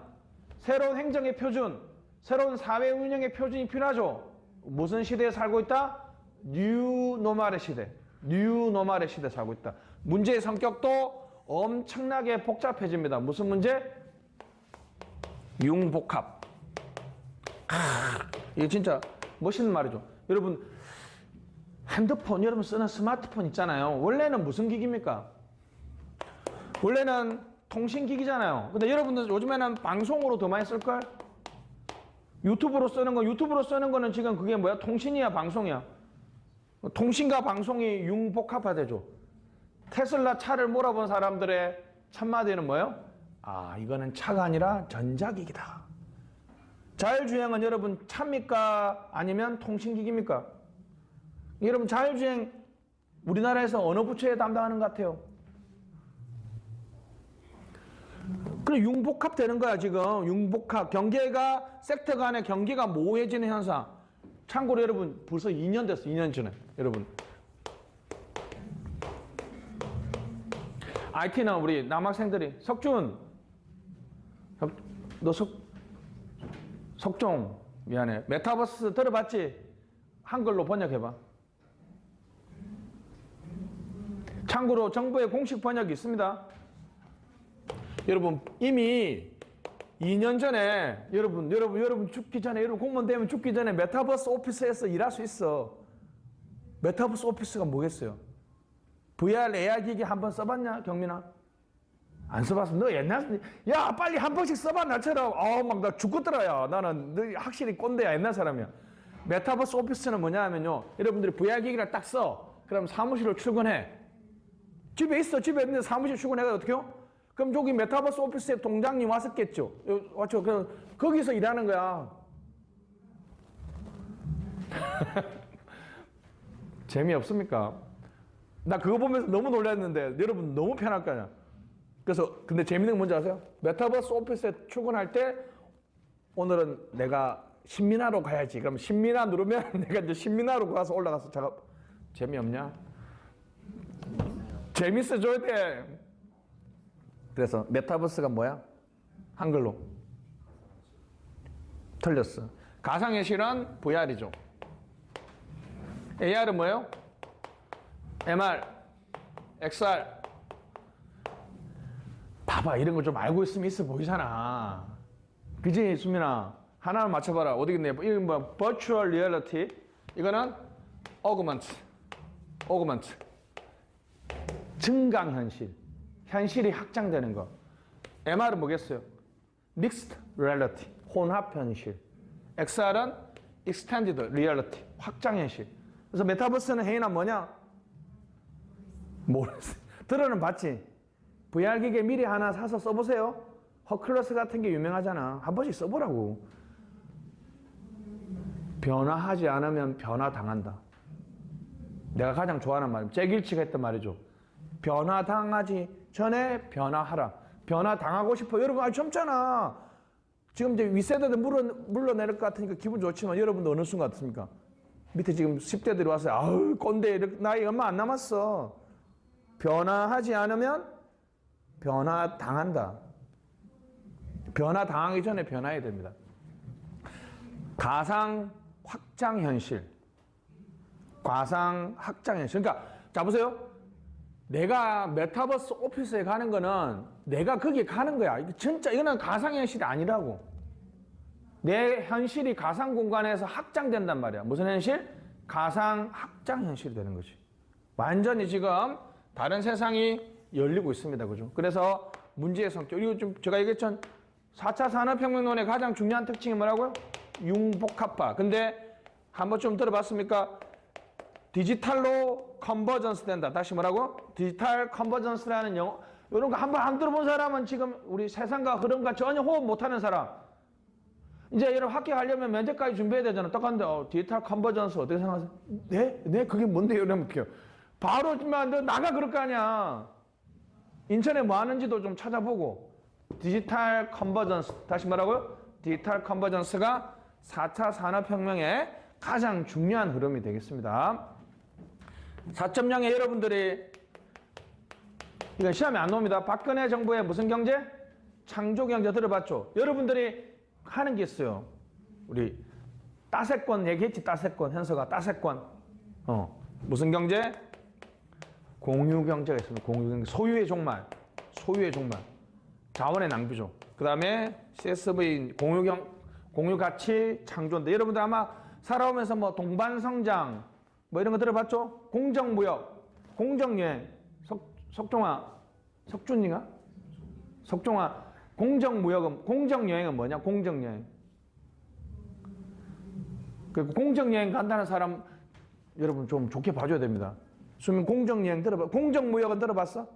새로운 행정의 표준, 새로운 사회 운영의 표준이 필요하죠. 무슨 시대에 살고 있다? 뉴노멀의 시대. 뉴노멀의 시대에 살고 있다. 문제의 성격도 엄청나게 복잡해집니다. 무슨 문제? 융복합. 이게 진짜 멋있는 말이죠. 여러분 핸드폰, 여러분 쓰는 스마트폰 있잖아요. 원래는 무슨 기기입니까? 원래는 통신기기잖아요. 근데 여러분들 요즘에는 방송으로 더 많이 쓸걸? 유튜브로 쓰는 거는 지금 그게 뭐야? 통신이야, 방송이야? 통신과 방송이 융복합화되죠. 테슬라 차를 몰아본 사람들의 첫마디는 뭐예요? 이거는 차가 아니라 전자기기다. 자율주행은 여러분 차입니까? 아니면 통신기기입니까? 여러분 자율주행 우리나라에서 어느 부처에 담당하는 것 같아요? 그래 융복합 되는 거야 지금. 융복합. 경계가 섹터 간의 경계가 모호해지는 현상. 참고로 여러분 벌써 2년 됐어. 2년 전에 여러분 IT는 우리 남학생들이 석준 너 석종 미안해. 메타버스 들어봤지? 한글로 번역해봐. 참고로 정부의 공식 번역이 있습니다. 여러분 이미 2년 전에 여러분 죽기 전에 여러분 공무원 되면 죽기 전에 메타버스 오피스에서 일할 수 있어. 메타버스 오피스가 뭐겠어요? VR AR 기기 한번 써봤냐, 경민아? 안 써봤어. 너 옛날, 야, 빨리 한 번씩 써봐, 나처럼. 막 나 죽겠더라, 야. 나는 너 확실히 꼰대야, 옛날 사람이야. 메타버스 오피스는 뭐냐 하면요. 여러분들이 VR 기기를 딱 써. 그럼 사무실로 출근해. 집에 있어. 집에 있는데 사무실 출근해가 어떻게 해요? 그럼 저기 메타버스 오피스에 동장님 왔었겠죠. 맞죠? 그럼 거기서 일하는 거야. 재미없습니까? 나 그거 보면서 너무 놀랐는데 여러분 너무 편할 거 아니야. 그래서 근데 재밌는 건 뭔지 아세요? 메타버스 오피스에 출근할 때 오늘은 내가 신민하러 가야지. 그럼 신민하 누르면 내가 이제 신민하러 가서 올라가서 작업. 재미없냐? 재밌어져야 돼. 그래서 메타버스가 뭐야? 한글로 틀렸어. 가상현실은 VR이죠. AR은 뭐예요? MR, XR. 봐봐, 이런 거 좀 알고 있으면 있어 보이잖아. 그지, 수민아? 하나를 맞춰봐라. 어디겠네? 이건 뭐 Virtual Reality. 이거는 Augment. 증강현실. 현실이 확장되는 거. MR은 뭐겠어요? Mixed Reality. 혼합현실. XR은 Extended Reality. 확장현실. 그래서 메타버스는 혜인아 뭐냐? 모르겠어요. 들어는 봤지? VR 기계 미리 하나 사서 써보세요. 허클러스 같은 게 유명하잖아. 한 번씩 써보라고. 변화하지 않으면 변화당한다. 내가 가장 좋아하는 말, 잭일치가 했던 말이죠. 변화당하지 전에 변화하라. 변화당하고 싶어. 여러분, 젊잖아. 지금 이제 윗세대들 물러내릴 것 같으니까 기분 좋지만 여러분도 어느 순간 같습니까? 밑에 지금 10대들이 와서 아우 꼰대 나이 얼마 안 남았어. 변화하지 않으면 변화당한다. 변화당하기 전에 변화해야 됩니다. 가상 확장 현실. 과상 확장 현실. 그러니까 자 보세요. 내가 메타버스 오피스에 가는 거는 내가 거기에 가는 거야. 진짜 이거는 가상 현실이 아니라고. 내 현실이 가상 공간에서 확장된단 말이야. 무슨 현실? 가상 확장 현실이 되는 거지. 완전히 지금 다른 세상이 열리고 있습니다. 그죠? 그래서 문제의 성격. 이거 좀 제가 얘기했던 4차 산업혁명론의 가장 중요한 특징이 뭐라고요? 융복합화. 근데 한번 좀 들어봤습니까? 디지털로 컨버전스 된다. 다시 뭐라고? 디지털 컨버전스라는 영어. 이런 거 한번 안 들어본 사람은 지금 우리 세상과 흐름과 전혀 호흡 못하는 사람. 이제 여러분 합격하려면 면접까지 준비해야 되잖아. 똑같은데 디지털 컨버전스 어떻게 생각하세요? 네? 그게 뭔데요? 이러면 어떡해요? 바로 너 나가 그럴 거 아니야. 인천에 뭐 하는지도 좀 찾아보고. 디지털 컨버전스. 다시 뭐라고요? 디지털 컨버전스가 4차 산업혁명의 가장 중요한 흐름이 되겠습니다. 4.0에 여러분들이 이건 시험에 안 나옵니다. 박근혜 정부의 무슨 경제? 창조경제 들어봤죠? 여러분들이 하는 게 있어요. 우리 따세권 얘기했지. 따세권. 현서가 따세권. 무슨 경제? 공유경제가 있습니다. 공유경제. 소유의 종말. 자원의 낭비죠. 그 다음에 CSV 공유가치 창조인데 여러분들 아마 살아오면서 뭐 동반성장 뭐 이런 거 들어봤죠? 공정무역, 공정여행, 석준이가? 공정무역은, 공정여행은 뭐냐? 공정여행. 그 공정여행 간다는 사람 여러분 좀 좋게 봐줘야 됩니다. 수민 공정여행 공정무역은 들어봤어?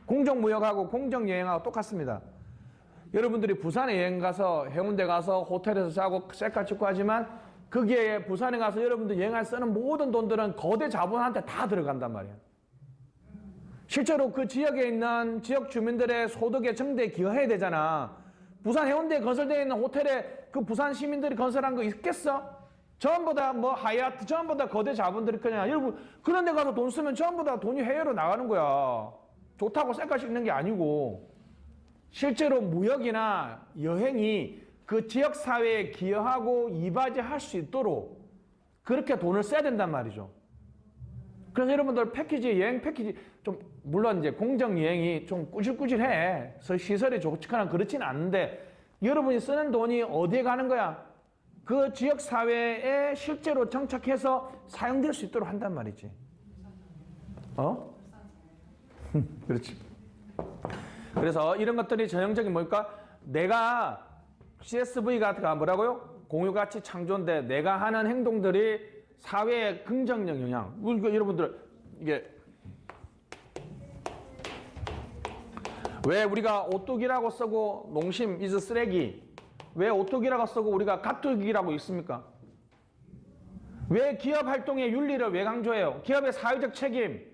공정무역하고 공정여행하고 똑같습니다. 여러분들이 부산에 여행 가서 해운대 가서 호텔에서 자고 셀카 찍고 하지만 거기에 부산에 가서 여러분들 여행할 쓰는 모든 돈들은 거대 자본한테 다 들어간단 말이에요. 실제로 그 지역에 있는 지역 주민들의 소득의 증대에 기여해야 되잖아. 부산 해운대에 건설되어 있는 호텔에 그 부산 시민들이 건설한 거 있겠어? 전부 다 뭐 하얏트 전부 다 거대 자본들이 그냥 여러분 그런 데 가서 돈 쓰면 전부 다 돈이 해외로 나가는 거야. 좋다고 셀카 찍는 게 아니고 실제로 무역이나 여행이 그 지역 사회에 기여하고 이바지할 수 있도록 그렇게 돈을 써야 된단 말이죠. 그래서 여러분들 여행 패키지 좀 물론 이제 공정 여행이 좀 꾸질꾸질해. 시설이 좋거나 그렇지는 않은데 여러분이 쓰는 돈이 어디에 가는 거야? 그 지역 사회에 실제로 정착해서 사용될 수 있도록 한단 말이지. 그렇지. 그래서 이런 것들이 전형적인 뭘까? 내가 CSV가 뭐라고요? 공유가치 창조인데 내가 하는 행동들이 사회에 긍정적 영향. 여러분들 이게 왜 우리가 오뚜기라고 쓰고 농심 is 쓰레기? 왜 오뚜기라고 쓰고 우리가 가뚜기라고 있습니까? 왜 기업 활동의 윤리를 왜 강조해요? 기업의 사회적 책임,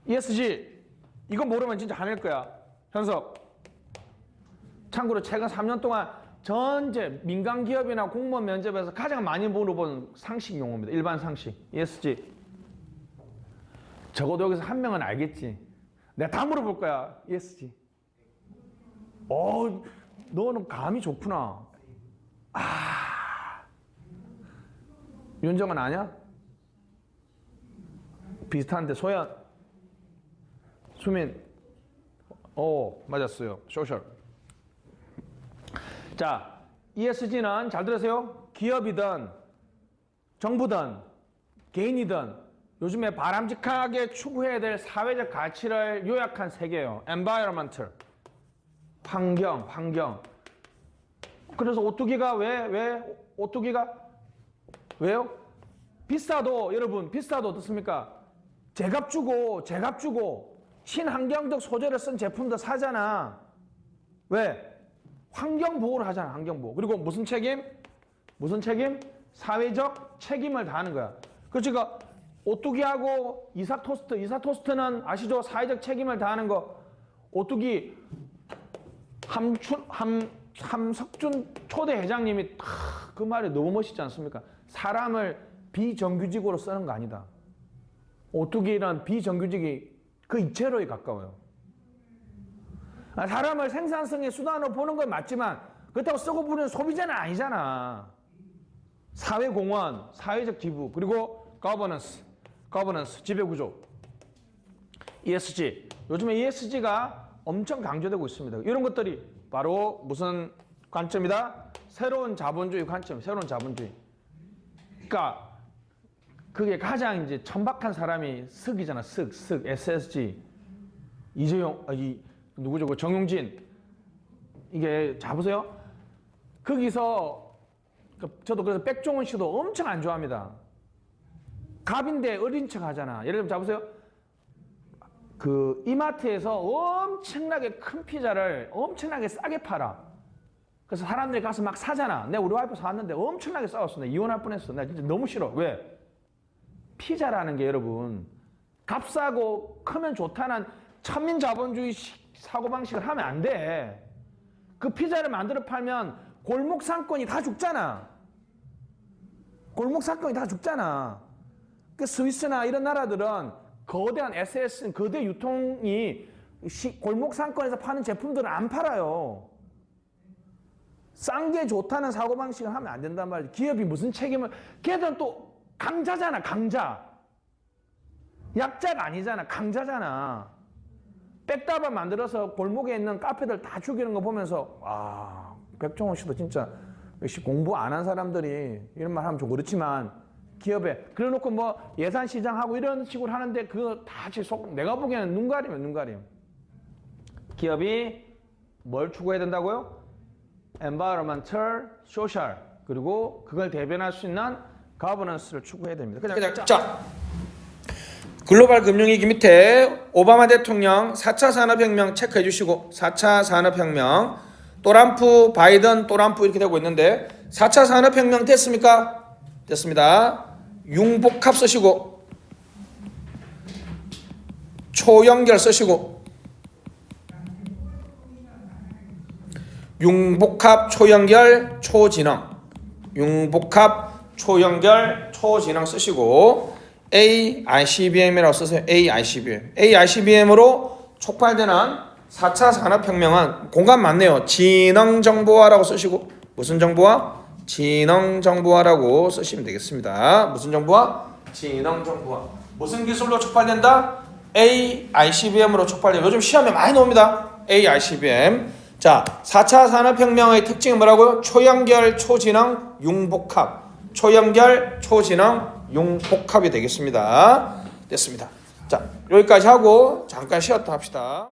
ESG 이거 모르면 진짜 화낼 거야. 현석. 참고로 최근 3년 동안 전체 민간 기업이나 공무원 면접에서 가장 많이 물어본 상식 용어입니다. 일반 상식, ESG. 적어도 여기서 한 명은 알겠지. 내가 다 물어볼 거야. ESG. 너는 감이 좋구나. 윤정은 아냐? 비슷한데 소연. 수민. 맞았어요. 소셜. 자, ESG는 잘 들으세요. 기업이든 정부든 개인이든 요즘에 바람직하게 추구해야 될 사회적 가치를 요약한 세 개예요. environmental, 환경. 그래서 오뚜기가 왜 오뚜기가 왜요? 비싸도 여러분 비싸도 어떻습니까? 제값 주고 친환경적 소재를 쓴 제품도 사잖아. 왜? 환경 보호를 하잖아. 환경 보호. 그리고 무슨 책임? 사회적 책임을 다하는 거야. 그러니까 오뚜기하고 이사토스트는 아시죠? 사회적 책임을 다하는 거. 오뚜기 함석준 초대 회장님이 그 말이 너무 멋있지 않습니까? 사람을 비정규직으로 쓰는 거 아니다. 오뚜기란 비정규직이 그 이체로에 가까워요. 사람을 생산성의 수단으로 보는 건 맞지만 그렇다고 쓰고 부르는 소비자는 아니잖아. 사회공헌, 사회적 기부, 그리고 거버넌스, 지배구조, ESG. 요즘에 ESG가 엄청 강조되고 있습니다. 이런 것들이 바로 무슨 관점이다? 새로운 자본주의 관점, 새로운 자본주의. 그러니까 그게 가장 이제 천박한 사람이 쓱이잖아. 쓱, SSG. 이재용, 누구죠? 그 정용진. 이게 잡으세요. 거기서 저도 그래서 백종원 씨도 엄청 안 좋아합니다. 갑인데 어린 척 하잖아. 예를 들면 잡으세요. 그 이마트에서 엄청나게 큰 피자를 엄청나게 싸게 팔아. 그래서 사람들이 가서 막 사잖아. 내가 우리 와이프 사왔는데 엄청나게 싸웠어. 내가 이혼할 뻔했어. 내가 진짜 너무 싫어. 왜? 피자라는 게 여러분 값싸고 크면 좋다는 천민자본주의 사고방식을 하면 안 돼. 그 피자를 만들어 팔면 골목 상권이 다 죽잖아. 그 스위스나 이런 나라들은 거대한 SS, 거대 유통이 골목 상권에서 파는 제품들은 안 팔아요. 싼 게 좋다는 사고방식을 하면 안 된단 말이지. 기업이 무슨 책임을, 걔들은 또 강자잖아, 강자. 약자가 아니잖아, 강자잖아. 백다발 만들어서 골목에 있는 카페들 다 죽이는 거 보면서 백종원 씨도 진짜 역시 공부 안 한 사람들이 이런 말 하면 좀 그렇지만 기업에 그래놓고 뭐 예산 시장하고 이런 식으로 하는데 그거 다 내가 보기에는 눈 가림. 기업이 뭘 추구해야 된다고요? environmental, social, 그리고 그걸 대변할 수 있는 governance를 추구해야 됩니다. 그냥 자, 글로벌 금융위기 밑에 오바마 대통령 4차 산업혁명 체크해 주시고 4차 산업혁명 또람프, 바이든, 또람프 이렇게 되고 있는데 4차 산업혁명 됐습니까? 됐습니다. 융복합 쓰시고 초연결 쓰시고 융복합, 초연결, 초진흥 융복합, 초연결, 초진흥 쓰시고 AICBM이라고 쓰세요. AICBM으로 촉발되는 4차 산업혁명은 공감 많네요. 진흥정보화라고 쓰시고 무슨 정보화? 진흥정보화라고 쓰시면 되겠습니다. 무슨 정보화? 진흥정보화. 무슨 기술로 촉발된다? AICBM으로 촉발돼요. 요즘 시험에 많이 나옵니다. AICBM. 자, 4차 산업혁명의 특징은 뭐라고요? 초연결, 초진흥, 융복합. 초연결, 초진흥, 융복합이 되겠습니다. 됐습니다. 자, 여기까지 하고 잠깐 쉬었다 합시다.